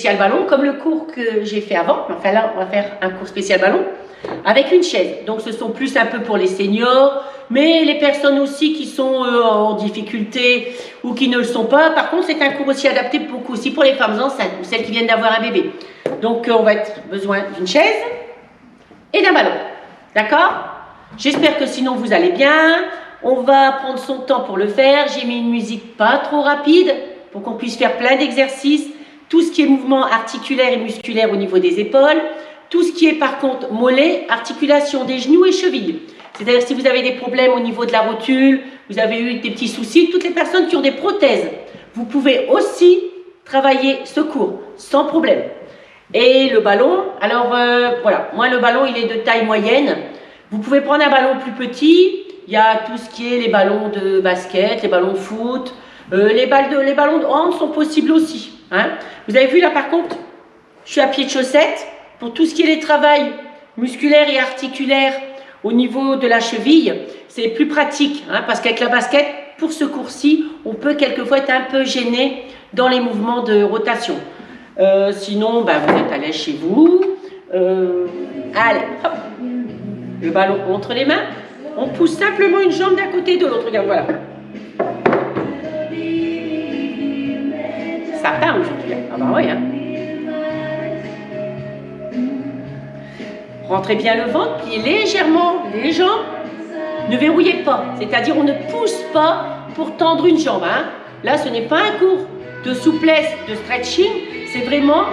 spécial ballon, comme le cours que j'ai fait avant. Enfin là, on va faire un cours spécial ballon avec une chaise. Donc ce sont plus un peu pour les seniors, mais les personnes aussi qui sont en difficulté ou qui ne le sont pas. Par contre, c'est un cours aussi adapté beaucoup aussi pour les femmes enceintes ou celles qui viennent d'avoir un bébé. Donc on va avoir besoin d'une chaise et d'un ballon. D'accord? J'espère que sinon vous allez bien. On va prendre son temps pour le faire. J'ai mis une musique pas trop rapide pour qu'on puisse faire plein d'exercices. Tout ce qui est mouvement articulaire et musculaire au niveau des épaules. Tout ce qui est par contre mollet, articulation des genoux et chevilles. C'est-à-dire si vous avez des problèmes au niveau de la rotule, vous avez eu des petits soucis, toutes les personnes qui ont des prothèses, vous pouvez aussi travailler ce cours sans problème. Et le ballon, alors voilà, moi le ballon il est de taille moyenne. Vous pouvez prendre un ballon plus petit. Il y a tout ce qui est les ballons de basket, les ballons de foot, les ballons de hand sont possibles aussi. Hein. Vous avez vu là par contre, je suis à pied de chaussette. Pour tout ce qui est les travails musculaires et articulaires au niveau de la cheville, c'est plus pratique. Hein, parce qu'avec la basket, pour ce cours-ci, on peut quelquefois être un peu gêné dans les mouvements de rotation. Sinon, ben, vous êtes à l'aise chez vous. Allez, hop. Le ballon entre les mains. On pousse simplement une jambe d'un côté et de l'autre. Regarde, voilà. Ça part aujourd'hui. Ah bah oui, hein. Rentrez bien le ventre, pliez légèrement les jambes. Ne verrouillez pas. C'est-à-dire, on ne pousse pas pour tendre une jambe. Hein. Là, ce n'est pas un cours de souplesse, de stretching. C'est vraiment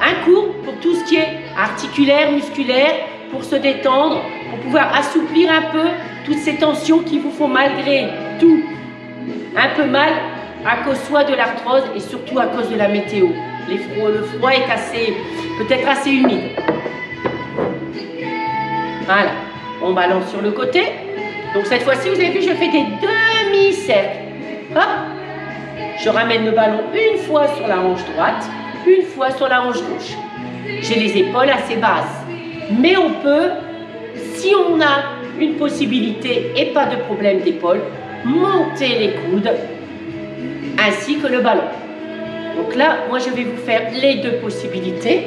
un cours pour tout ce qui est articulaire, musculaire, pour se détendre, pour pouvoir assouplir un peu toutes ces tensions qui vous font malgré tout un peu mal à cause soit de l'arthrose et surtout à cause de la météo. Le froid est peut-être assez humide. Voilà, on balance sur le côté. Donc cette fois-ci, vous avez vu, je fais des demi-cercles. Hop, je ramène le ballon une fois sur la hanche droite, une fois sur la hanche gauche. J'ai les épaules assez basses. Mais on peut, si on a une possibilité et pas de problème d'épaule, monter les coudes ainsi que le ballon. Donc là, moi je vais vous faire les deux possibilités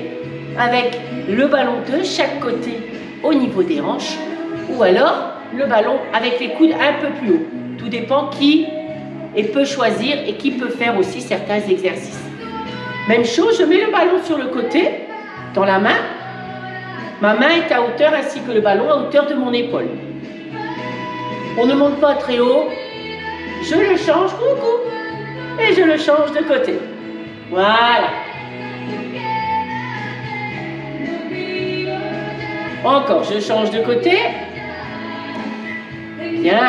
avec le ballon de chaque côté au niveau des hanches ou alors le ballon avec les coudes un peu plus haut. Tout dépend qui peut choisir et qui peut faire aussi certains exercices. Même chose, je mets le ballon sur le côté, dans la main. Ma main est à hauteur ainsi que le ballon à hauteur de mon épaule. On ne monte pas très haut. Je le change, coucou, et je le change de côté. Voilà. Encore, je change de côté. Bien.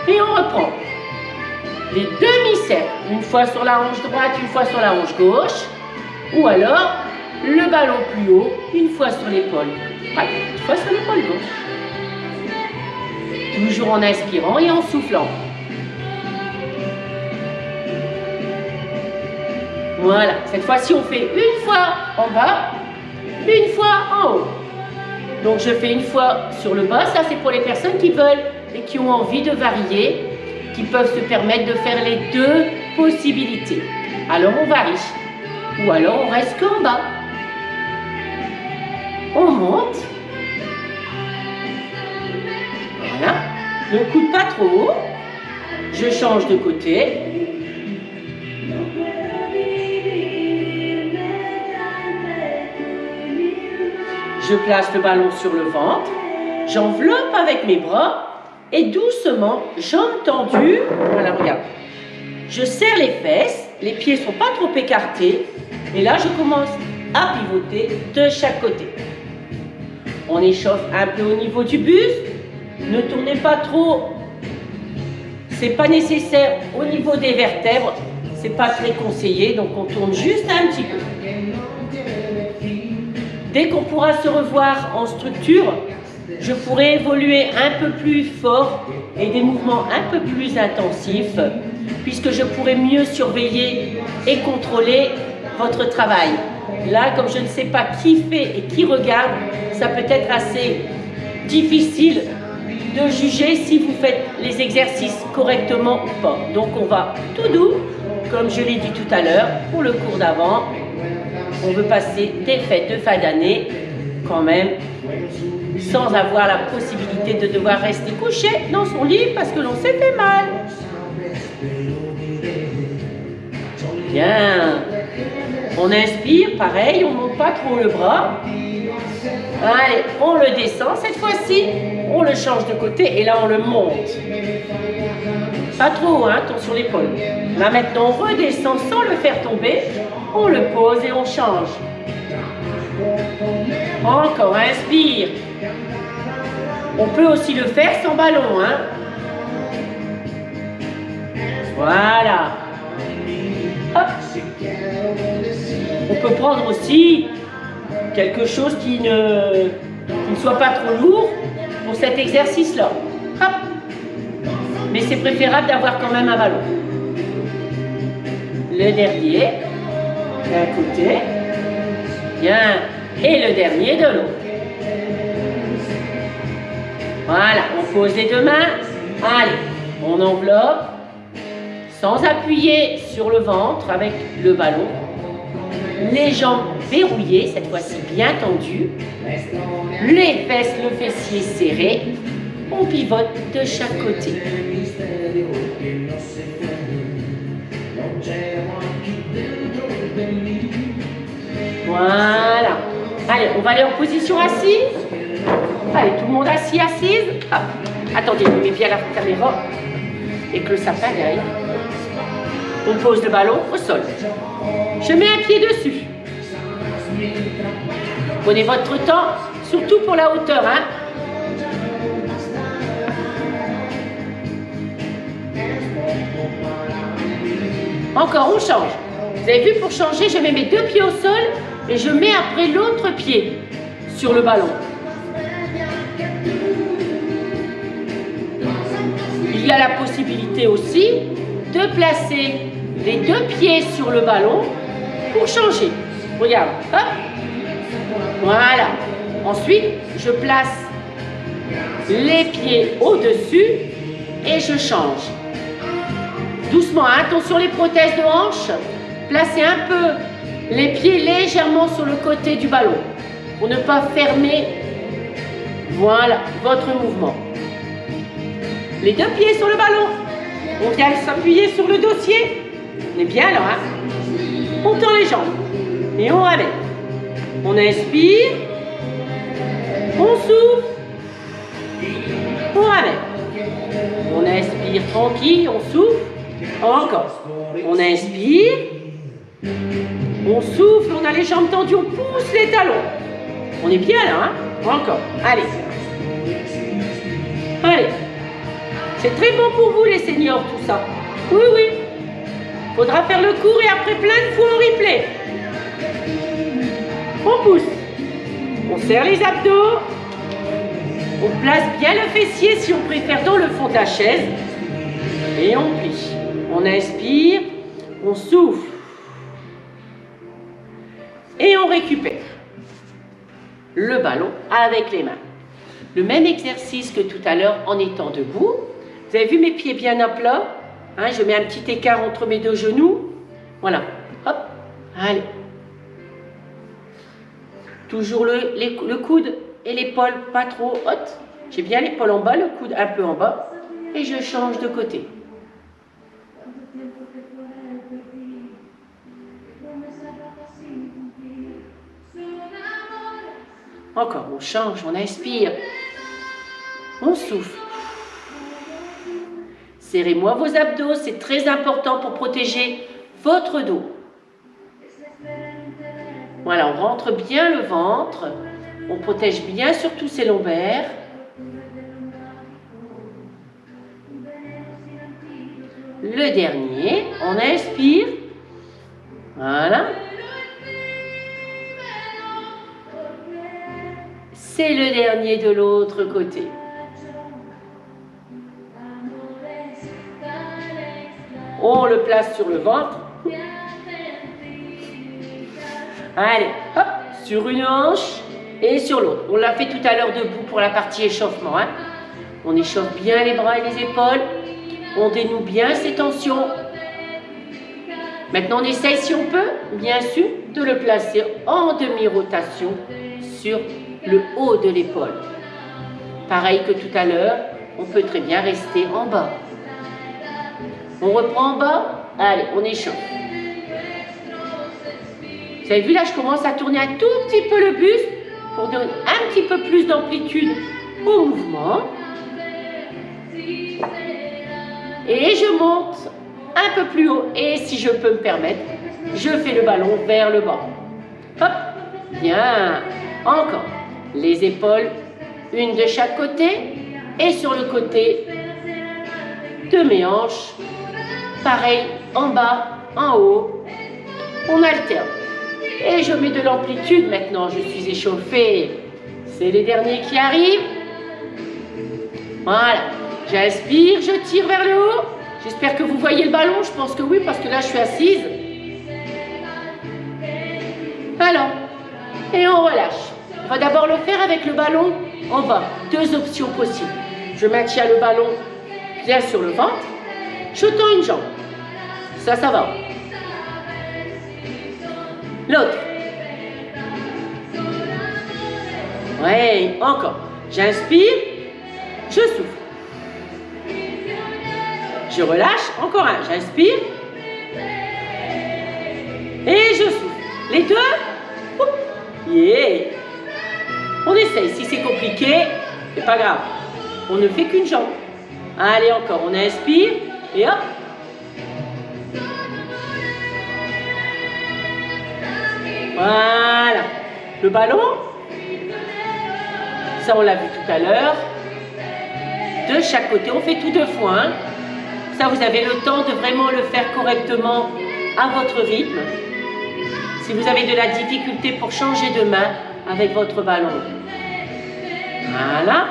Et on reprend. Les demi-cercles, une fois sur la hanche droite, une fois sur la hanche gauche. Ou alors, le ballon plus haut, une fois sur l'épaule. Voilà, une fois sur l'épaule gauche. Toujours en inspirant et en soufflant. Voilà, cette fois-ci on fait une fois en bas, une fois en haut. Donc je fais une fois sur le bas, ça c'est pour les personnes qui veulent et qui ont envie de varier, qui peuvent se permettre de faire les deux possibilités. Alors on varie, ou alors on reste qu'en bas. On monte. Voilà, ne coude pas trop haut. Je change de côté. Je place le ballon sur le ventre, j'enveloppe avec mes bras et doucement, jambes tendues, voilà, regarde. Je serre les fesses, les pieds ne sont pas trop écartés et là je commence à pivoter de chaque côté. On échauffe un peu au niveau du buste, ne tournez pas trop, c'est pas nécessaire au niveau des vertèbres, c'est pas très conseillé, donc on tourne juste un petit peu. Dès qu'on pourra se revoir en structure, je pourrai évoluer un peu plus fort et des mouvements un peu plus intensifs, puisque je pourrai mieux surveiller et contrôler votre travail. Là, comme je ne sais pas qui fait et qui regarde, ça peut être assez difficile de juger si vous faites les exercices correctement ou pas. Donc on va tout doux, comme je l'ai dit tout à l'heure, pour le cours d'avant. On veut passer des fêtes de fin d'année quand même, sans avoir la possibilité de devoir rester couché dans son lit parce que l'on s'est fait mal. Bien. On inspire, pareil, on ne monte pas trop le bras. Allez, on le descend cette fois-ci, on le change de côté et là on le monte. Pas trop, hein, sur l'épaule. Là maintenant on redescend sans le faire tomber, on le pose et on change. Encore, inspire. On peut aussi le faire sans ballon, hein. Voilà. Hop. On peut prendre aussi quelque chose qui ne soit pas trop lourd pour cet exercice-là. Hop. Mais c'est préférable d'avoir quand même un ballon. Le dernier, d'un côté. Bien. Et le dernier de l'autre. Voilà, on pose les deux mains. Allez, on enveloppe sans appuyer sur le ventre avec le ballon. Les jambes verrouillées, cette fois-ci bien tendues. Les fesses, le fessier serré. On pivote de chaque côté. Voilà. Allez, on va aller en position assise. Allez, tout le monde assis, assise. Ah, attendez, je mets bien la caméra et que le sapin derrière. On pose le ballon au sol. Je mets un pied dessus. Prenez votre temps, surtout pour la hauteur, hein. Encore, on change. Vous avez vu, pour changer, je mets mes deux pieds au sol et je mets après l'autre pied sur le ballon. Il y a la possibilité aussi de placer les deux pieds sur le ballon pour changer. Regarde, hop. Voilà. Ensuite, je place les pieds au-dessus et je change. Doucement, hein, attention les prothèses de hanche. Placez un peu les pieds légèrement sur le côté du ballon pour ne pas fermer, voilà, votre mouvement. Les deux pieds sur le ballon. On vient s'appuyer sur le dossier. On est bien là, hein. On tend les jambes et on ramène. On inspire, on souffle, on ramène. On inspire tranquille, on souffle. Encore. On inspire, on souffle, on a les jambes tendues, on pousse les talons. On est bien là, hein. Encore. Allez. Allez. C'est très bon pour vous les seniors, tout ça. Oui, oui. Faudra faire le cours et après plein de fois en replay. On pousse. On serre les abdos. On place bien le fessier si on préfère dans le fond de la chaise. Et on plie. On inspire. On souffle. Et on récupère le ballon avec les mains. Le même exercice que tout à l'heure en étant debout. Vous avez vu mes pieds bien à plat, hein, je mets un petit écart entre mes deux genoux. Voilà. Hop. Allez. Toujours le coude et l'épaule pas trop haute. J'ai bien l'épaule en bas, le coude un peu en bas. Et je change de côté. Encore, on change, on inspire. On souffle. Serrez-moi vos abdos, c'est très important pour protéger votre dos. Voilà, on rentre bien le ventre. On protège bien surtout ses lombaires. Le dernier, on inspire. Voilà. C'est le dernier de l'autre côté. On le place sur le ventre. Allez, hop, sur une hanche et sur l'autre. On l'a fait tout à l'heure debout pour la partie échauffement. Hein. On échauffe bien les bras et les épaules. On dénoue bien ces tensions. Maintenant, on essaye, si on peut, bien sûr, de le placer en demi-rotation sur le haut de l'épaule. Pareil que tout à l'heure, on peut très bien rester en bas. On reprend en bas. Allez, on échauffe. Vous avez vu, là, je commence à tourner un tout petit peu le buste pour donner un petit peu plus d'amplitude au mouvement. Et je monte un peu plus haut. Et si je peux me permettre, je fais le ballon vers le bas. Hop, bien. Encore. Les épaules, une de chaque côté. Et sur le côté de mes hanches. Pareil, en bas, en haut. On alterne. Et je mets de l'amplitude maintenant. Je suis échauffée. C'est les derniers qui arrivent. Voilà. J'inspire, je tire vers le haut. J'espère que vous voyez le ballon. Je pense que oui, parce que là, je suis assise. Alors, et on relâche. On va d'abord le faire avec le ballon en bas. Deux options possibles. Je maintiens le ballon bien sur le ventre. Je tends une jambe. Ça va. L'autre. Ouais, encore. J'inspire, je souffle. Je relâche, encore un. J'inspire. Et je souffle. Les deux. Yeah. On essaye. Si c'est compliqué, c'est pas grave. On ne fait qu'une jambe. Allez, encore. On inspire. Et hop. Voilà. Le ballon. Ça, on l'a vu tout à l'heure. De chaque côté. On fait tout deux fois. Hein. Ça, vous avez le temps de vraiment le faire correctement à votre rythme. Si vous avez de la difficulté pour changer de main avec votre ballon. Voilà.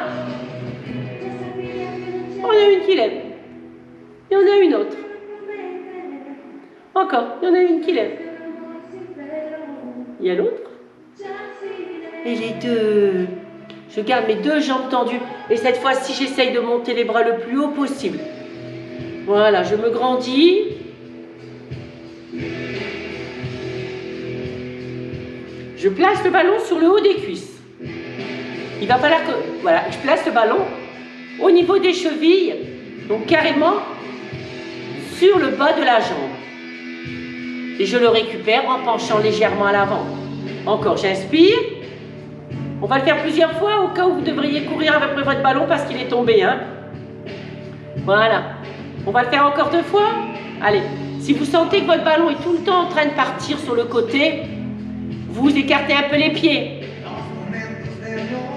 On a une qui lève. Il y en a une autre. Encore. Il y en a une qui lève. Il y a l'autre. Et les deux. Je garde mes deux jambes tendues. Et cette fois-ci, j'essaye de monter les bras le plus haut possible. Voilà, je me grandis. Je place le ballon sur le haut des cuisses. Il va falloir que... Voilà, je place le ballon au niveau des chevilles. Donc carrément sur le bas de la jambe. Et je le récupère en penchant légèrement à l'avant. Encore, j'inspire. On va le faire plusieurs fois au cas où vous devriez courir après votre ballon parce qu'il est tombé. Hein. Voilà. On va le faire encore deux fois. Allez. Si vous sentez que votre ballon est tout le temps en train de partir sur le côté, vous écartez un peu les pieds.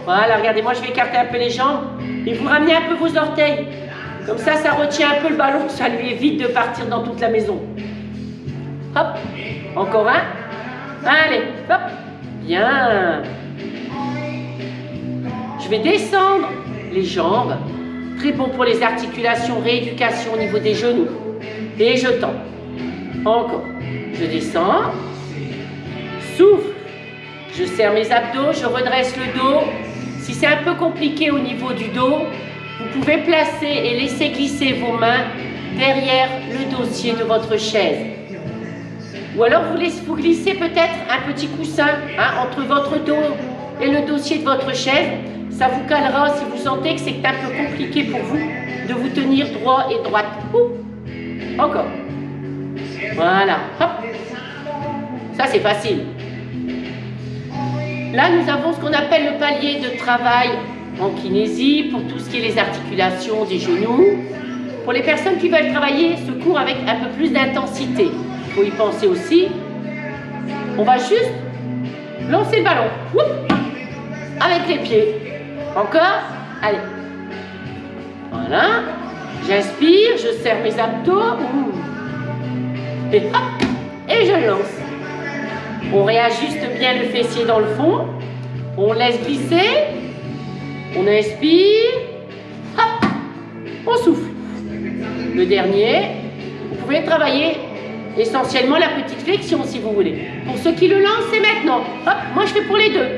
Voilà, regardez, moi je vais écarter un peu les jambes et vous ramenez un peu vos orteils. Comme ça, ça retient un peu le ballon, ça lui évite de partir dans toute la maison. Hop, encore un. Allez, hop, bien. Je vais descendre les jambes. Très bon pour les articulations, rééducation au niveau des genoux. Et je tends. Encore. Je descends. Souffle. Je serre mes abdos, je redresse le dos. Si c'est un peu compliqué au niveau du dos, vous pouvez placer et laisser glisser vos mains derrière le dossier de votre chaise. Ou alors vous glissez peut-être un petit coussin entre votre dos et le dossier de votre chaise. Ça vous calera si vous sentez que c'est un peu compliqué pour vous de vous tenir droit et droite. Encore. Voilà. Hop. Ça, c'est facile. Là, nous avons ce qu'on appelle le palier de travail en kinésie pour tout ce qui est les articulations des genoux. Pour les personnes qui veulent travailler ce cours avec un peu plus d'intensité, il faut y penser aussi. On va juste lancer le ballon. Avec les pieds. Encore. Allez. Voilà. J'inspire, je serre mes abdos. Et hop. Et je lance. On réajuste bien le fessier dans le fond. On laisse glisser. On inspire. Hop. On souffle. Le dernier. Vous pouvez travailler essentiellement la petite flexion si vous voulez. Pour ceux qui le lancent, c'est maintenant. Hop. Moi, je fais pour les deux.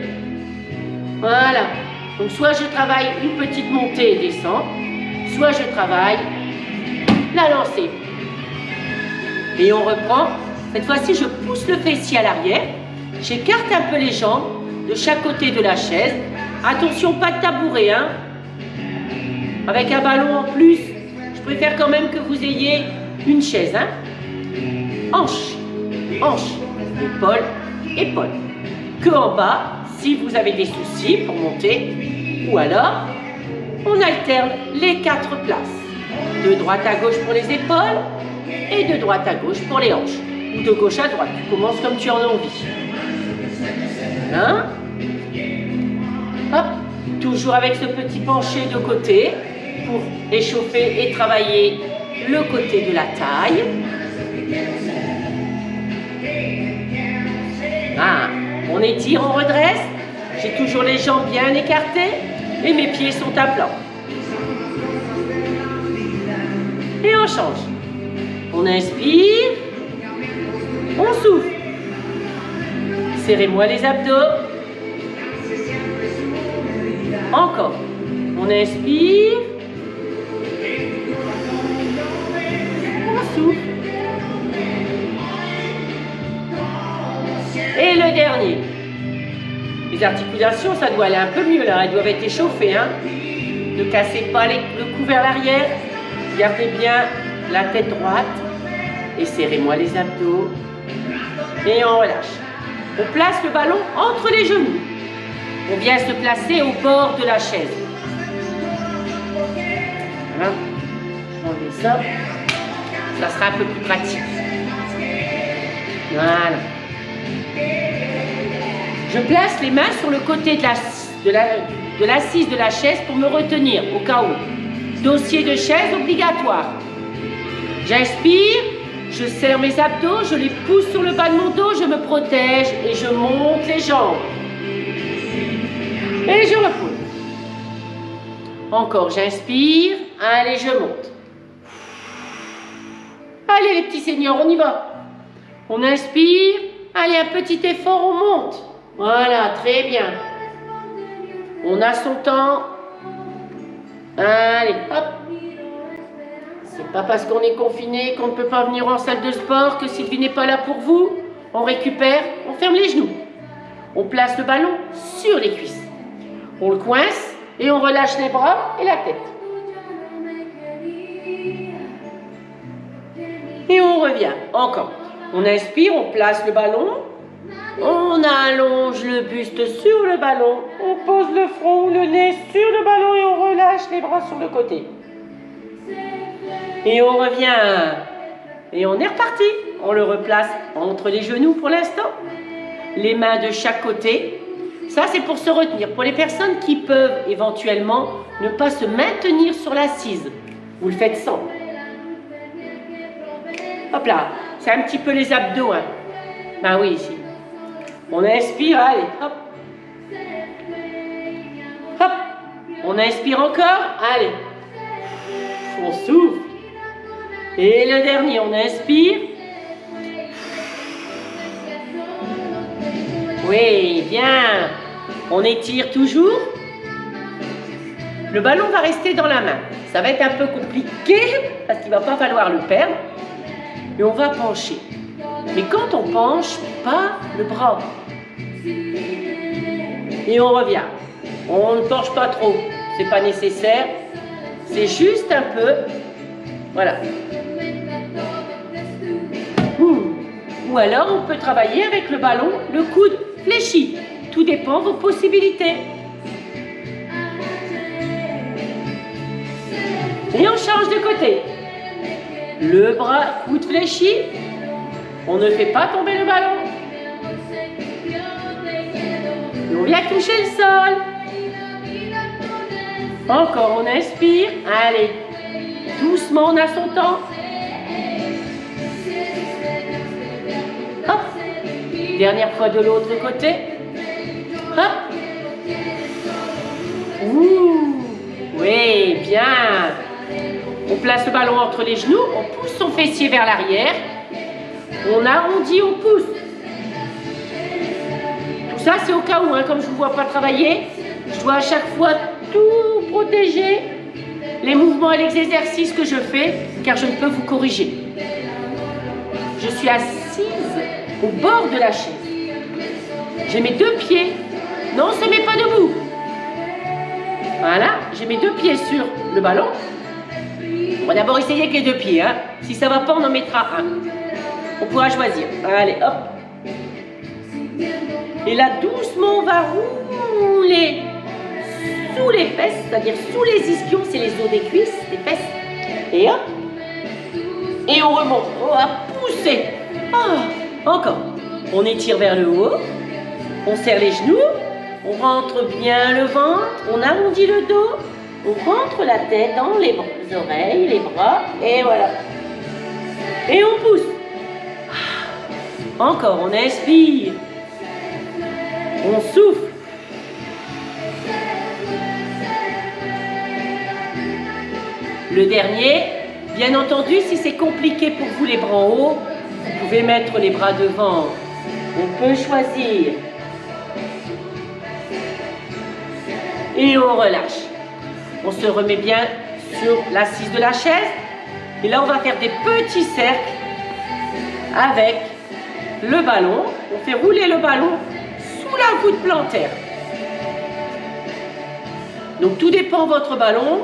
Voilà. Donc soit je travaille une petite montée et descente, soit je travaille la lancée. Et on reprend. Cette fois-ci, je pousse le fessier à l'arrière. J'écarte un peu les jambes de chaque côté de la chaise. Attention, pas de tabouret, hein. Avec un ballon en plus, je préfère quand même que vous ayez une chaise, hein. Hanche, hanche, épaule, épaule. Que en bas, si vous avez des soucis pour monter, ou alors, on alterne les 4 places. De droite à gauche pour les épaules et de droite à gauche pour les hanches. Ou de gauche à droite, tu commences comme tu en as envie. Hein? Hop, toujours avec ce petit penché de côté pour échauffer et travailler le côté de la taille. Ah, on étire, on redresse. J'ai toujours les jambes bien écartées et mes pieds sont à plat. Et on change. On inspire, on souffle. Serrez-moi les abdos. Encore. On inspire. On souffle. Et le dernier. Les articulations, ça doit aller un peu mieux là. Elles doivent être échauffées. Hein. Ne cassez pas le cou vers l'arrière. Gardez bien la tête droite. Et serrez-moi les abdos. Et on relâche. On place le ballon entre les genoux. On vient se placer au bord de la chaise. Voilà. Je vais enlever ça. Ça sera un peu plus pratique. Voilà. Je place les mains sur le côté de l'assise de la chaise pour me retenir au cas où. Dossier de chaise obligatoire. J'inspire, je serre mes abdos, je les pousse sur le bas de mon dos, je me protège et je monte les jambes. Et je repose. Encore, j'inspire. Allez, je monte. Allez, les petits seigneurs, on y va. On inspire. Allez, un petit effort, on monte. Voilà, très bien. On a son temps. Allez, hop. C'est pas parce qu'on est confiné qu'on ne peut pas venir en salle de sport que Sylvie n'est pas là pour vous. On récupère, on ferme les genoux. On place le ballon sur les cuisses. On le coince et on relâche les bras et la tête. Et on revient. Encore. On inspire, on place le ballon. On allonge le buste sur le ballon. On pose le front ou le nez sur le ballon et on relâche les bras sur le côté. Et on revient. Et on est reparti. On le replace entre les genoux pour l'instant. Les mains de chaque côté. Ça, c'est pour se retenir. Pour les personnes qui peuvent éventuellement ne pas se maintenir sur l'assise. Vous le faites sans. Hop là. C'est un petit peu les abdos. Hein. Ben oui, ici. On inspire. Allez, hop. Hop. On inspire encore. Allez. On souffle. Et le dernier, on inspire. Oui, bien. On étire toujours. Le ballon va rester dans la main. Ça va être un peu compliqué parce qu'il ne va pas falloir le perdre. Et on va pencher. Mais quand on penche, pas le bras. Et on revient. On ne penche pas trop. C'est pas nécessaire. C'est juste un peu. Voilà. Ou alors on peut travailler avec le ballon, le coude fléchi. Tout dépend de vos possibilités. Et on change de côté. Le bras, coude fléchi. On ne fait pas tomber le ballon. Et on vient toucher le sol. Encore, on inspire. Allez, doucement, on a son temps. Hop. Dernière fois de l'autre côté. Hop. Ouh. Oui, bien. On place le ballon entre les genoux. On pousse son fessier vers l'arrière. On arrondit, on pousse. Tout ça, c'est au cas où, hein, comme je ne vous vois pas travailler, je dois à chaque fois tout protéger, les mouvements et les exercices que je fais, car je ne peux vous corriger. Je suis assise au bord de la chaise. J'ai mes deux pieds. Non, on ne se met pas debout. Voilà, j'ai mes deux pieds sur le ballon. On va d'abord essayer avec les deux pieds. Hein. Si ça ne va pas, on en mettra un. On pourra choisir. Allez, hop. Et là, doucement, on va rouler sous les fesses, c'est-à-dire sous les ischions, c'est les os des cuisses, des fesses. Et hop. Et on remonte. On va pousser. Ah, encore. On étire vers le haut. On serre les genoux. On rentre bien le ventre. On arrondit le dos. On rentre la tête dans les oreilles, les bras. Et voilà. Et on pousse. Encore, on inspire. On souffle. Le dernier, bien entendu, si c'est compliqué pour vous les bras en haut, vous pouvez mettre les bras devant. On peut choisir. Et on relâche. On se remet bien sur l'assise de la chaise. Et là, on va faire des petits cercles avec le ballon. On fait rouler le ballon sous la voûte plantaire. Donc, tout dépend de votre ballon.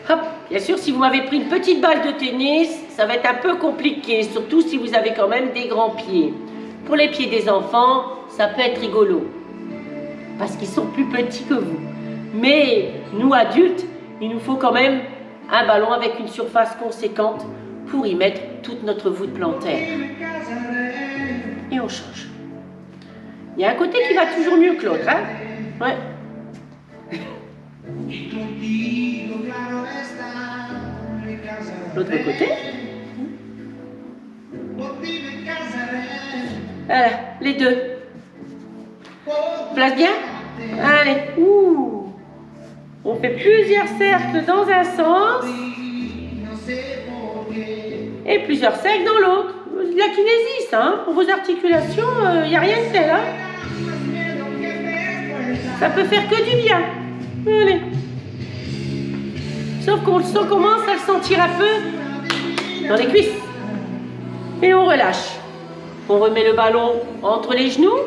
Hop. Bien sûr, si vous m'avez pris une petite balle de tennis, ça va être un peu compliqué, surtout si vous avez quand même des grands pieds. Pour les pieds des enfants, ça peut être rigolo, parce qu'ils sont plus petits que vous. Mais nous, adultes, il nous faut quand même un ballon avec une surface conséquente pour y mettre toute notre voûte plantaire. Et on change. Il y a un côté qui va toujours mieux que l'autre, hein? Ouais. L'autre côté. Voilà, les deux. Place bien. Allez. Ouh. On fait plusieurs cercles dans un sens. Et plusieurs cercles dans l'autre. De la kinésie, ça, hein. Pour vos articulations, il n'y a rien de tel, hein. Ça peut faire que du bien. Allez. Sauf qu'on commence à le sentir un peu dans les cuisses. Et on relâche. On remet le ballon entre les genoux.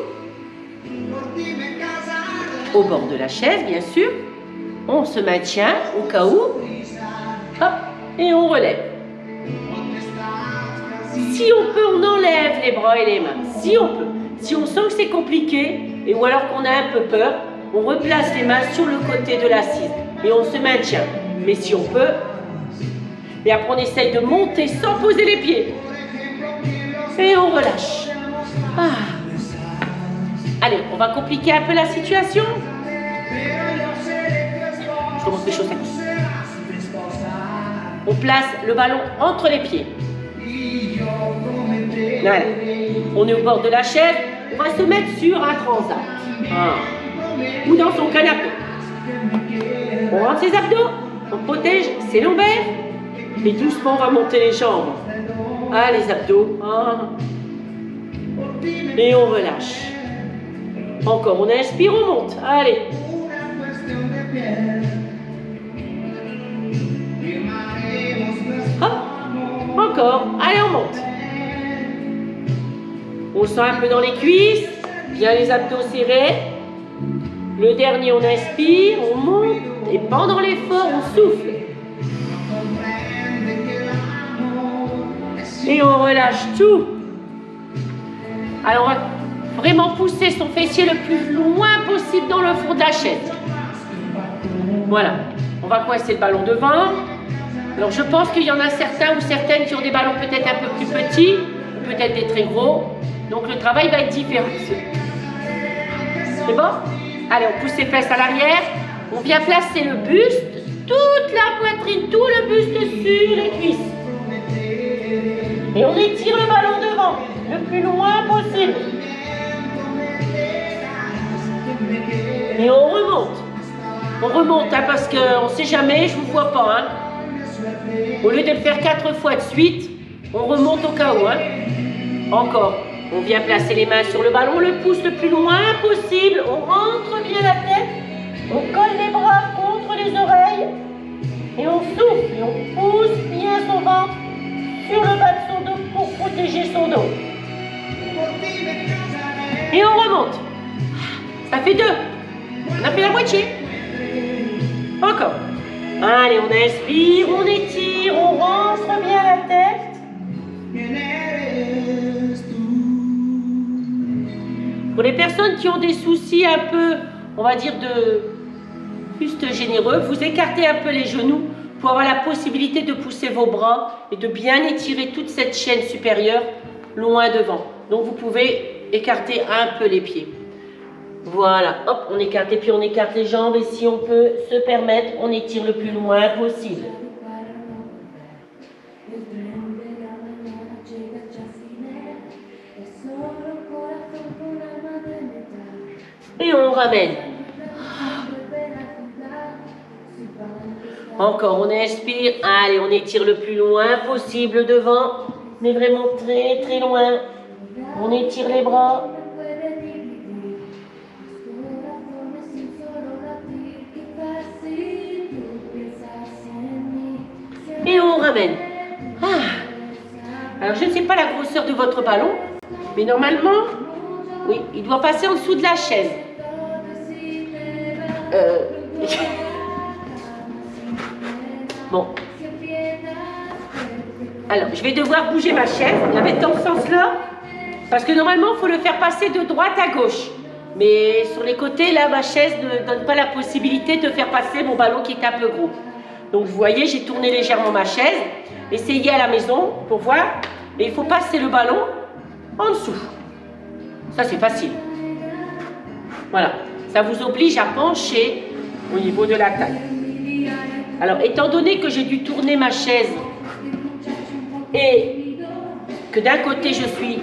Au bord de la chaise, bien sûr. On se maintient au cas où. Hop. Et on relève. Si on peut, on enlève les bras et les mains. Si on peut. Si on sent que c'est compliqué, et ou alors qu'on a un peu peur, on replace les mains sur le côté de l'assise. Et on se maintient. Mais si on peut, et après on essaye de monter sans poser les pieds. Et on relâche. Ah. Allez, on va compliquer un peu la situation. Je commence les chaussettes. On place le ballon entre les pieds. Voilà. On est au bord de la chaise. On va se mettre sur un transat. Ah. Ou dans son canapé. On rentre ses abdos. On protège ses lombaires. Et doucement, on va monter les jambes. Ah, les abdos. Ah. Et on relâche. Encore, on inspire, on monte. Allez. Hop. Encore. Allez, on monte. On le sent un peu dans les cuisses. Bien les abdos serrés. Le dernier, on inspire, on monte. Et pendant l'effort, on souffle. Et on relâche tout. Alors, on va vraiment pousser son fessier le plus loin possible dans le fond de la chaise. Voilà. On va coincer le ballon devant. Alors, je pense qu'il y en a certains ou certaines qui ont des ballons peut-être un peu plus petits, ou peut-être des très gros. Donc, le travail va être différent. C'est bon? Allez, on pousse ses fesses à l'arrière. On vient placer le buste, toute la poitrine, tout le buste sur les cuisses. Et on étire le ballon devant, le plus loin possible. Et on remonte. On remonte, hein, parce qu'on ne sait jamais, je ne vous vois pas. Hein. Au lieu de le faire 4 fois de suite, on remonte au cas où. Hein. Encore. On vient placer les mains sur le ballon, on le pousse le plus loin possible. On rentre bien la tête. On colle les bras contre les oreilles. Et on souffle. Et on pousse bien son ventre sur le bas de son dos pour protéger son dos. Et on remonte. Ça fait 2. On a fait la moitié. Encore. Allez, on inspire, on étire, on rentre bien la tête. Pour les personnes qui ont des soucis un peu, on va dire, de buste généreux, vous écartez un peu les genoux pour avoir la possibilité de pousser vos bras et de bien étirer toute cette chaîne supérieure loin devant. Donc vous pouvez écarter un peu les pieds. Voilà, hop, on écarte et puis on écarte les jambes et si on peut se permettre, on étire le plus loin possible. Et on ramène. Encore, on inspire. Allez, on étire le plus loin possible devant. Mais vraiment très très loin. On étire les bras. Et on ramène. Alors, je ne sais pas la grosseur de votre ballon, mais normalement, oui, il doit passer en dessous de la chaise. Bon. Alors, je vais devoir bouger ma chaise, la mettre dans ce sens-là, parce que normalement, il faut le faire passer de droite à gauche. Mais sur les côtés, là, ma chaise ne donne pas la possibilité de faire passer mon ballon qui est un peu gros. Donc, vous voyez, j'ai tourné légèrement ma chaise. Essayez à la maison pour voir. Et il faut passer le ballon en dessous. Ça, c'est facile. Voilà. Ça vous oblige à pencher au niveau de la taille. Alors, étant donné que j'ai dû tourner ma chaise et que d'un côté, je suis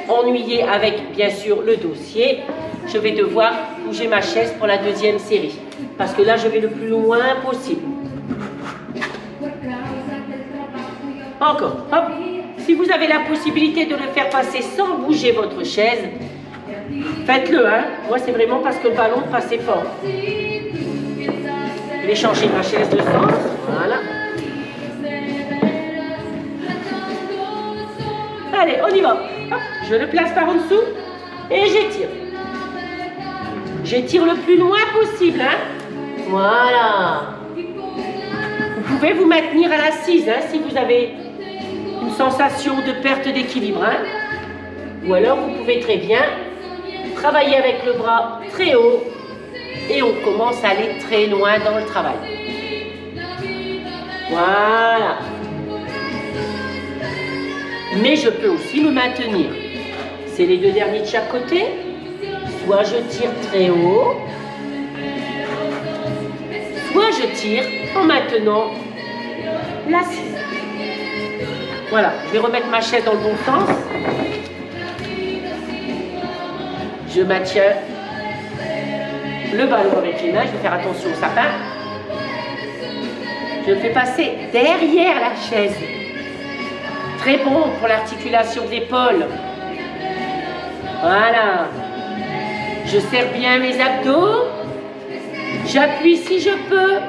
ennuyée avec, bien sûr, le dossier, je vais devoir bouger ma chaise pour la deuxième série. Parce que là, je vais le plus loin possible. Encore, hop. Si vous avez la possibilité de le faire passer sans bouger votre chaise, faites-le, hein. Moi, c'est vraiment parce que le ballon passait fort. Je vais changer ma chaise de sens. Voilà. Allez, on y va. Hop. Je le place par en dessous et j'étire. J'étire le plus loin possible, hein. Voilà. Vous pouvez vous maintenir à l'assise, hein, si vous avez une sensation de perte d'équilibre, hein. Ou alors vous pouvez très bien travailler avec le bras très haut et on commence à aller très loin dans le travail. Voilà. Mais je peux aussi me maintenir. C'est les 2 derniers de chaque côté. Soit je tire très haut, soit je tire en maintenant l'assise. Voilà, je vais remettre ma chaise dans le bon sens. Je maintiens le ballon avec les mains, je vais faire attention au sapin. Je le fais passer derrière la chaise. Très bon pour l'articulation d'épaule. Voilà. Je serre bien mes abdos. J'appuie si je peux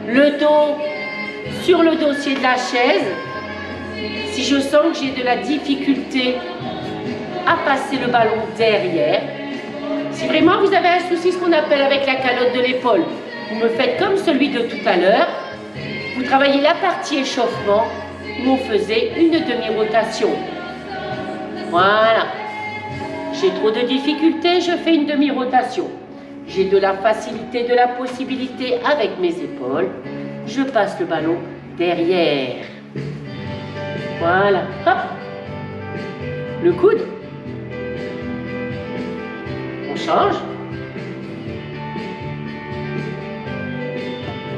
le dos sur le dossier de la chaise. Si je sens que j'ai de la difficulté à passer le ballon derrière, si vraiment vous avez un souci, ce qu'on appelle avec la calotte de l'épaule, vous me faites comme celui de tout à l'heure, vous travaillez la partie échauffement où on faisait une demi-rotation. Voilà. J'ai trop de difficultés, je fais une demi-rotation. J'ai de la facilité, de la possibilité avec mes épaules. Je passe le ballon derrière. Voilà. Hop. Le coude. On change.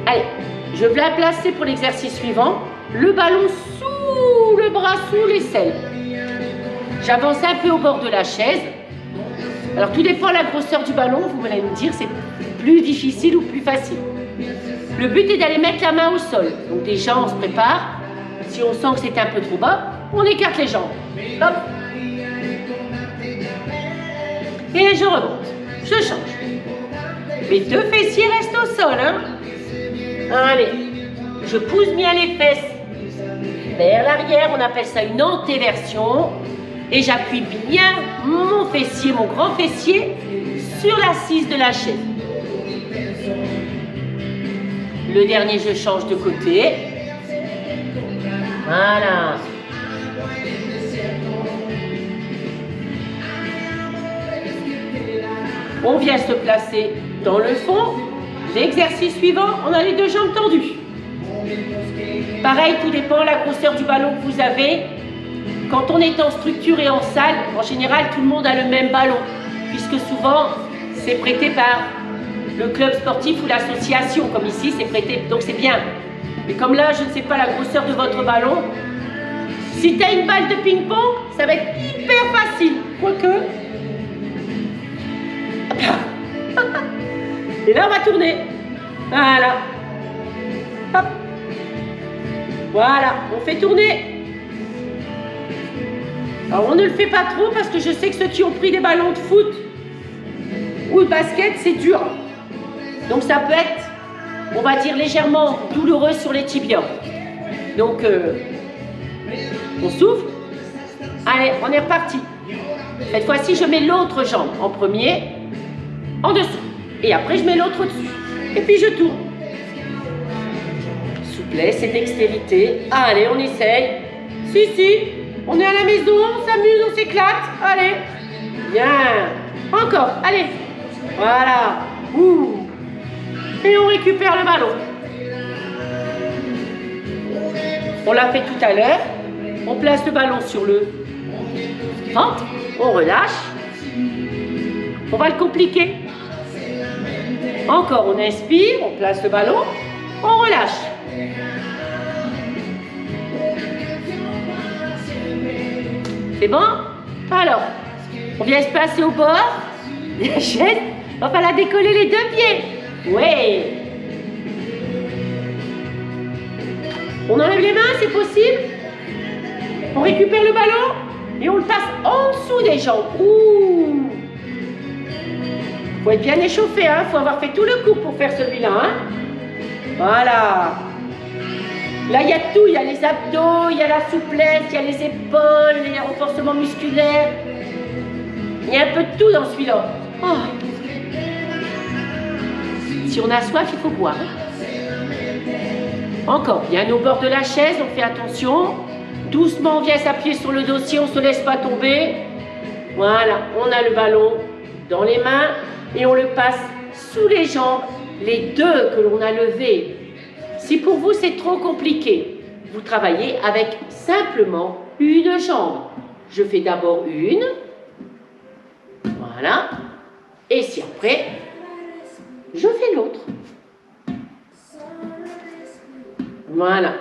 Allez, je vais la placer pour l'exercice suivant. Le ballon sous le bras, sous l'aisselle. J'avance un peu au bord de la chaise. Alors tout dépend de la grosseur du ballon, vous allez me dire c'est plus difficile ou plus facile. Le but est d'aller mettre la main au sol. Donc déjà on se prépare. Si on sent que c'est un peu trop bas, on écarte les jambes. Hop. Et je remonte. Je change. Mes deux fessiers restent au sol. Hein. Allez. Je pousse bien les fesses vers l'arrière. On appelle ça une antéversion. Et j'appuie bien mon fessier, mon grand fessier, sur l'assise de la chaise. Le dernier, je change de côté. Voilà. On vient se placer dans le fond. L'exercice suivant, on a les deux jambes tendues. Pareil, tout dépend de la grosseur du ballon que vous avez. Quand on est en structure et en salle, en général, tout le monde a le même ballon, puisque souvent, c'est prêté par le club sportif ou l'association, comme ici, c'est prêté, donc c'est bien. Mais comme là, je ne sais pas la grosseur de votre ballon, si tu as une balle de ping-pong, ça va être hyper facile, quoique. Et là, on va tourner. Voilà. Hop. Voilà, on fait tourner. Alors, on ne le fait pas trop parce que je sais que ceux qui ont pris des ballons de foot ou de basket, c'est dur. Donc, ça peut être, on va dire, légèrement douloureux sur les tibias. Donc, on souffle. Allez, on est reparti. Cette fois-ci, je mets l'autre jambe en premier, en dessous. Et après, je mets l'autre au-dessus. Et puis, je tourne. Souplesse et dextérité. Allez, on essaye. Si. On est à la maison, on s'amuse, on s'éclate. Allez. Bien. Encore. Allez. Voilà. Ouh. Et on récupère le ballon. On l'a fait tout à l'heure. On place le ballon sur le ventre. On relâche. On va le compliquer. Encore, on inspire, on place le ballon, on relâche. C'est bon? Alors, on vient se placer au bord. La chaise, on va la décoller les deux pieds. Ouais. On enlève les mains, c'est possible. On récupère le ballon et on le passe en dessous des jambes. Ouh. Faut être bien échauffé, hein. Faut avoir fait tout le coup pour faire celui-là, hein. Voilà. Là, il y a tout. Il y a les abdos, il y a la souplesse, il y a les épaules, il y a le renforcement musculaire. Il y a un peu de tout dans celui-là. Oh. Si on a soif, il faut boire. Encore, bien au bord de la chaise, on fait attention. Doucement, on vient s'appuyer sur le dossier, on ne se laisse pas tomber. Voilà, on a le ballon dans les mains et on le passe sous les jambes, les deux que l'on a levés. Si pour vous c'est trop compliqué, vous travaillez avec simplement une jambe. Je fais d'abord une. Voilà. Et si après, je fais l'autre. Voilà.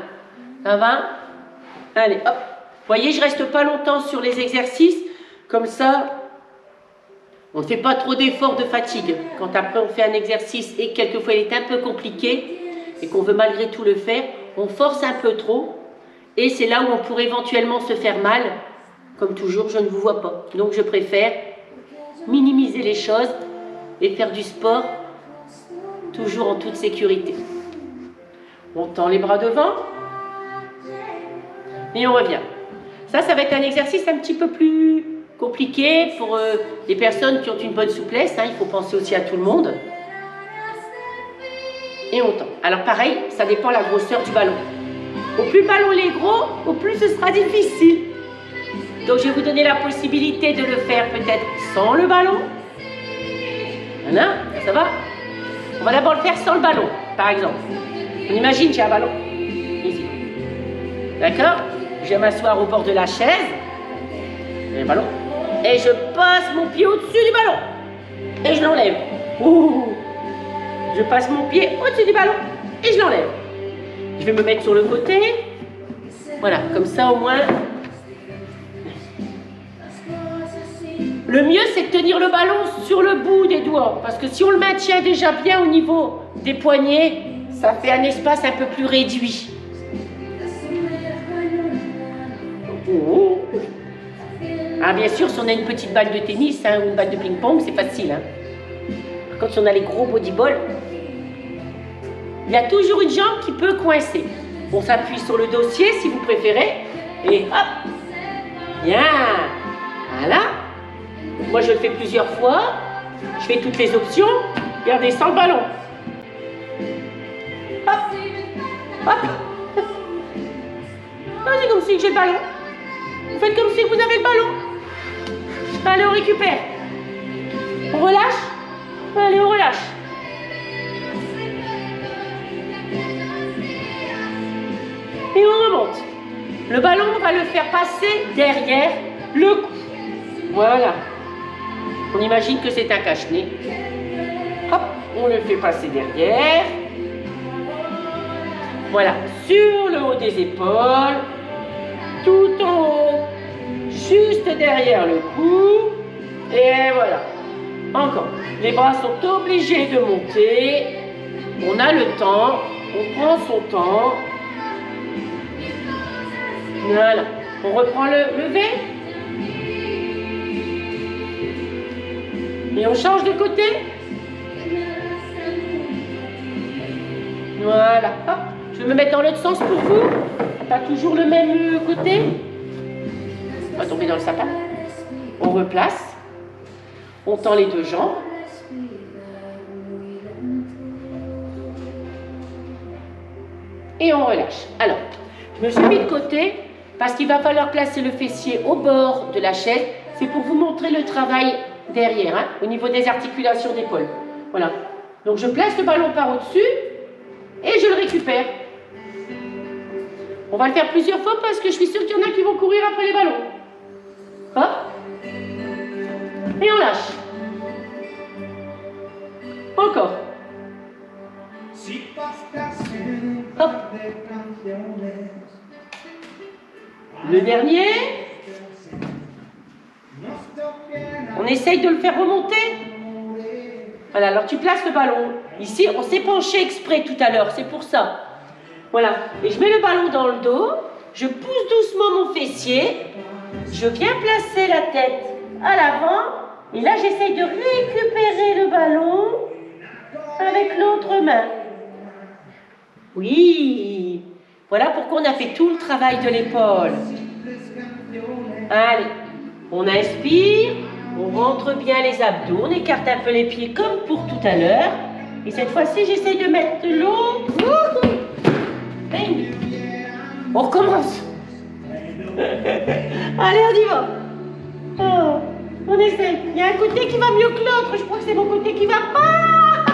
Ça va? Allez, hop. Vous voyez, je ne reste pas longtemps sur les exercices. Comme ça, on ne fait pas trop d'efforts de fatigue. Quand après on fait un exercice et quelquefois il est un peu compliqué et qu'on veut malgré tout le faire, on force un peu trop. Et c'est là où on pourrait éventuellement se faire mal. Comme toujours, je ne vous vois pas. Donc je préfère minimiser les choses et faire du sport toujours en toute sécurité. On tend les bras devant et on revient. Ça va être un exercice un petit peu plus compliqué pour les personnes qui ont une bonne souplesse. Hein, il faut penser aussi à tout le monde. Et on tend. Alors pareil, ça dépend de la grosseur du ballon. Au plus le ballon est gros, au plus ce sera difficile. Donc je vais vous donner la possibilité de le faire peut-être sans le ballon. Voilà, ça va? On va d'abord le faire sans le ballon, par exemple. On imagine j'ai un ballon. Ici. D'accord? Je vais m'asseoir au bord de la chaise. J'ai un ballon. Et je passe mon pied au-dessus du ballon. Et je l'enlève. Ouh. Je passe mon pied au-dessus du ballon. Et je l'enlève. Je vais me mettre sur le côté. Voilà, comme ça au moins. Le mieux, c'est de tenir le ballon sur le bout des doigts. Parce que si on le maintient déjà bien au niveau des poignets, ça fait un espace un peu plus réduit. Ah, bien sûr, si on a une petite balle de tennis hein, ou une balle de ping-pong, c'est facile. Hein. Quand on a les gros bodyballs, il y a toujours une jambe qui peut coincer. On s'appuie sur le dossier si vous préférez. Et hop! Bien! Voilà. Moi, je le fais plusieurs fois. Je fais toutes les options. Regardez, sans le ballon. Hop! Hop! Ah, c'est comme si j'ai le ballon. Vous faites comme si vous avez le ballon. Allez, on récupère. On relâche. Allez, on relâche. Et on remonte. Le ballon, on va le faire passer derrière le cou. Voilà. On imagine que c'est un cache-nez. Hop, on le fait passer derrière. Voilà, sur le haut des épaules. Tout en haut. Juste derrière le cou. Et voilà. Encore. Les bras sont obligés de monter. On a le temps. On prend son temps. Voilà. On reprend le lever. Et on change de côté. Voilà. Hop. Je vais me mettre dans l'autre sens pour vous. Pas toujours le même côté. On va tomber dans le sapin. On replace. On tend les deux jambes. Et on relâche. Alors, je me suis mis de côté parce qu'il va falloir placer le fessier au bord de la chaise. C'est pour vous montrer le travail derrière, hein, au niveau des articulations d'épaule. Voilà. Donc, je place le ballon par au-dessus et je le récupère. On va le faire plusieurs fois parce que je suis sûre qu'il y en a qui vont courir après les ballons. Hop. Et on lâche. Encore. Hop. Le dernier. On essaye de le faire remonter. Voilà, alors tu places le ballon. Ici, on s'est penché exprès tout à l'heure, c'est pour ça. Voilà, et je mets le ballon dans le dos. Je pousse doucement mon fessier. Je viens placer la tête à l'avant. Et là, j'essaye de récupérer le ballon avec l'autre main. Oui, voilà pourquoi on a fait tout le travail de l'épaule. Allez, on inspire, on rentre bien les abdos, on écarte un peu les pieds comme pour tout à l'heure. Et cette fois-ci, j'essaye de mettre de l'eau. On recommence. Allez, on y va. Oh, on essaye. Il y a un côté qui va mieux que l'autre. Je crois que c'est mon côté qui va pas.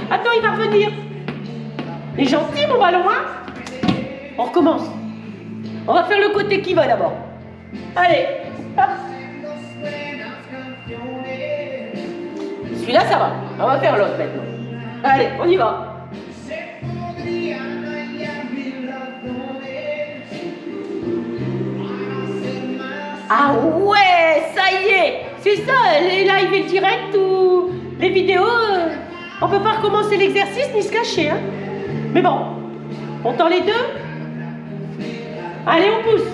Attends, il va revenir. Il est gentil, mon ballon, hein? On recommence. On va faire le côté qui va d'abord. Allez, hop. Celui-là, ça va. On va faire l'autre maintenant. Allez, on y va. Ah ouais, ça y est. C'est ça, les lives et le direct ou les vidéos. On peut pas recommencer l'exercice ni se cacher, hein. Mais bon, on tend les deux. Allez, on pousse.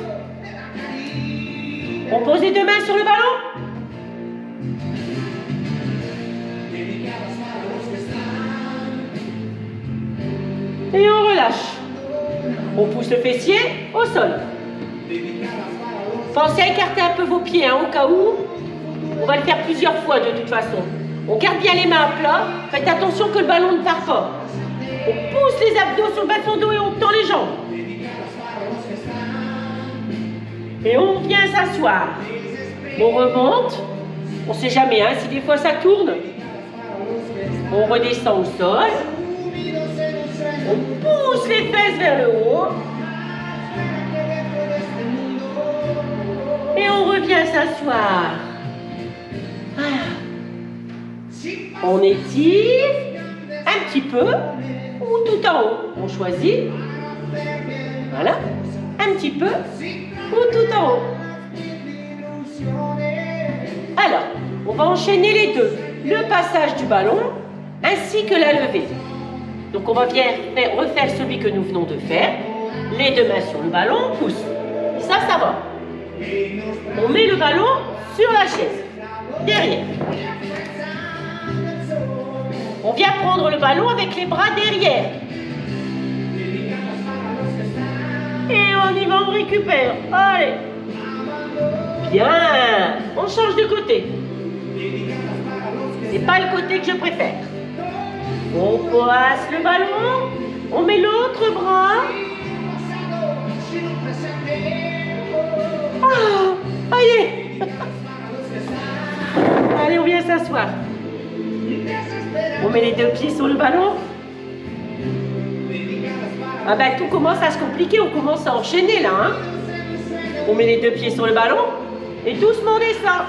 On pose les deux mains sur le ballon. Et on relâche. On pousse le fessier au sol. Pensez à écarter un peu vos pieds, hein, au cas où. On va le faire plusieurs fois de toute façon. On garde bien les mains à plat. Faites attention que le ballon ne part pas. On pousse les abdos sur le bas de son dos et on tend les jambes. Et on vient s'asseoir. On remonte. On ne sait jamais, hein, si des fois ça tourne. On redescend au sol. On pousse les fesses vers le haut. Et on revient s'asseoir. On étire un petit peu ou tout en haut. On choisit. Voilà. Un petit peu ou tout en haut. Alors, on va enchaîner les deux. Le passage du ballon ainsi que la levée. Donc on va bien refaire celui que nous venons de faire. Les deux mains sur le ballon, on pousse. Ça va. On met le ballon sur la chaise, derrière. On vient prendre le ballon avec les bras derrière. Et on y va, on récupère. Allez. Bien. On change de côté. C'est pas le côté que je préfère. On passe le ballon. On met l'autre bras. Ah, allez. Allez, on vient s'asseoir. On met les deux pieds sur le ballon. Ah ben, tout commence à se compliquer, on commence à enchaîner là. Hein. On met les deux pieds sur le ballon et doucement on descend.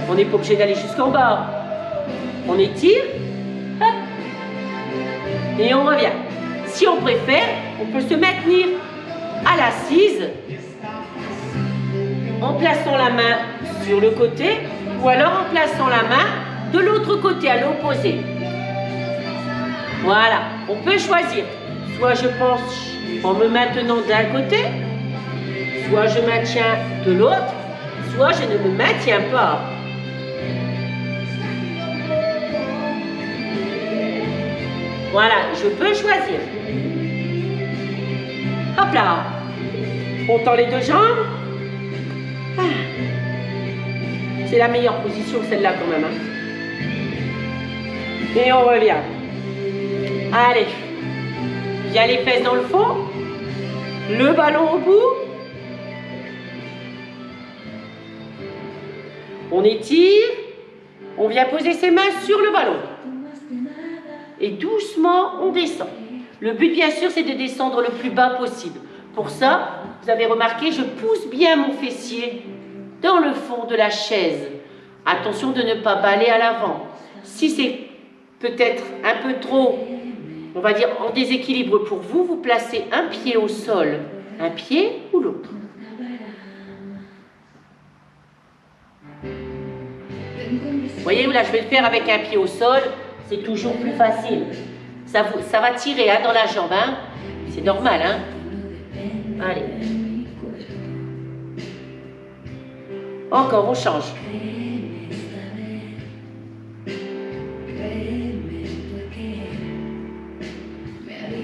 On n'est pas obligé d'aller jusqu'en bas. On étire, hop, et on revient. Si on préfère, on peut se maintenir à l'assise en plaçant la main sur le côté ou alors en plaçant la main de l'autre côté, à l'opposé. Voilà, on peut choisir. Soit je penche en me maintenant d'un côté, soit je maintiens de l'autre, soit je ne me maintiens pas. Voilà, je peux choisir. Hop là. On tend les deux jambes. C'est la meilleure position, celle-là quand même. Hein. Et on revient. Allez. Bien les fesses dans le fond. Le ballon au bout. On étire. On vient poser ses mains sur le ballon. Et doucement, on descend. Le but, bien sûr, c'est de descendre le plus bas possible. Pour ça, vous avez remarqué, je pousse bien mon fessier dans le fond de la chaise. Attention de ne pas baller à l'avant. Si c'est peut-être un peu trop, on va dire, en déséquilibre pour vous, vous placez un pied au sol, un pied ou l'autre. Vous voyez, là, je vais le faire avec un pied au sol, c'est toujours plus facile. Ça va tirer hein, dans la jambe, hein. C'est normal. Hein. Allez. Encore, on change.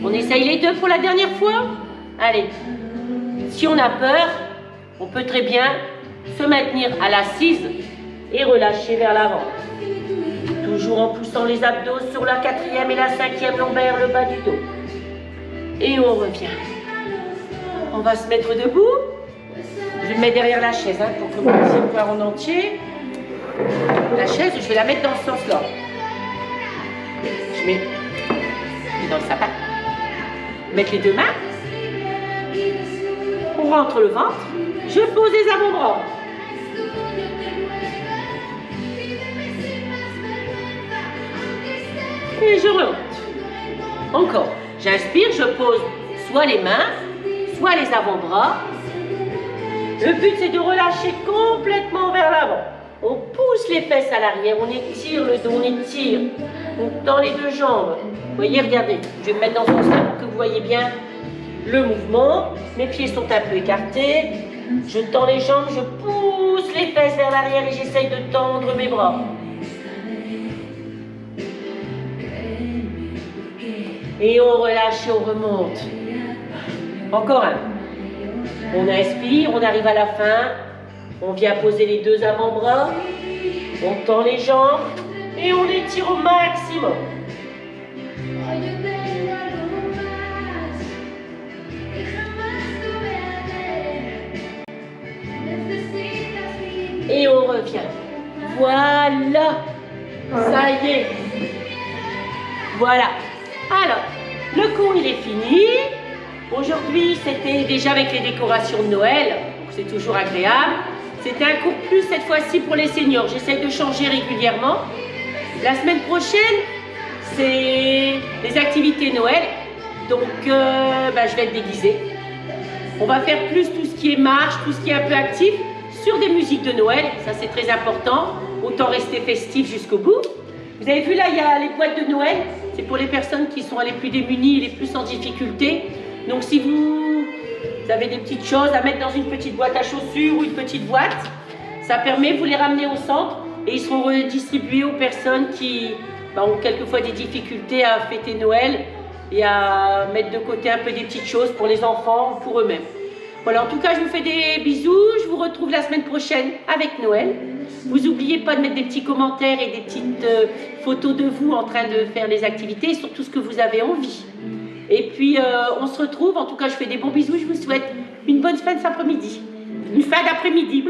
On essaye les deux pour la dernière fois. Allez. Si on a peur, on peut très bien se maintenir à l'assise et relâcher vers l'avant. Toujours en poussant les abdos sur la 4e et la 5e lombaire, le bas du dos. Et on revient. On va se mettre debout. Je vais le mettre derrière la chaise hein, pour que vous puissiez voir en entier. La chaise, je vais la mettre dans ce sens-là. Je mets dans le sapin. Mettre les deux mains. On rentre le ventre. Je pose les avant-bras. Et je remonte. Encore. J'inspire, je pose soit les mains, soit les avant-bras. Le but, c'est de relâcher complètement vers l'avant. On pousse les fesses à l'arrière, on étire le dos, on étire. On tend les deux jambes. Vous voyez, regardez. Je vais me mettre dans ce sens-là pour que vous voyez bien le mouvement. Mes pieds sont un peu écartés. Je tends les jambes, je pousse les fesses vers l'arrière et j'essaye de tendre mes bras. Et on relâche et on remonte. Encore un. On inspire, on arrive à la fin. On vient poser les deux avant-bras. On tend les jambes et on étire au maximum. Et on revient. Voilà. Ça y est. Voilà. Alors, le cours, il est fini. Aujourd'hui, c'était déjà avec les décorations de Noël. Donc c'est toujours agréable. C'était un cours plus cette fois-ci pour les seniors. J'essaie de changer régulièrement. La semaine prochaine, c'est les activités Noël. Donc, je vais être déguisée. On va faire plus tout ce qui est marche, tout ce qui est un peu actif sur des musiques de Noël. Ça, c'est très important. Autant rester festif jusqu'au bout. Vous avez vu là, il y a les boîtes de Noël. C'est pour les personnes qui sont les plus démunies et les plus en difficulté. Donc si vous Vous avez des petites choses à mettre dans une petite boîte à chaussures ou une petite boîte. Ça permet, vous les ramenez au centre et ils seront redistribués aux personnes qui ont quelquefois des difficultés à fêter Noël et à mettre de côté un peu des petites choses pour les enfants ou pour eux-mêmes. Voilà, en tout cas, je vous fais des bisous. Je vous retrouve la semaine prochaine avec Noël. Vous n'oubliez pas de mettre des petits commentaires et des petites photos de vous en train de faire les activités et surtout ce que vous avez envie. Et puis, on se retrouve. En tout cas, je fais des bons bisous. Je vous souhaite une bonne fin d'après-midi. Une fin d'après-midi.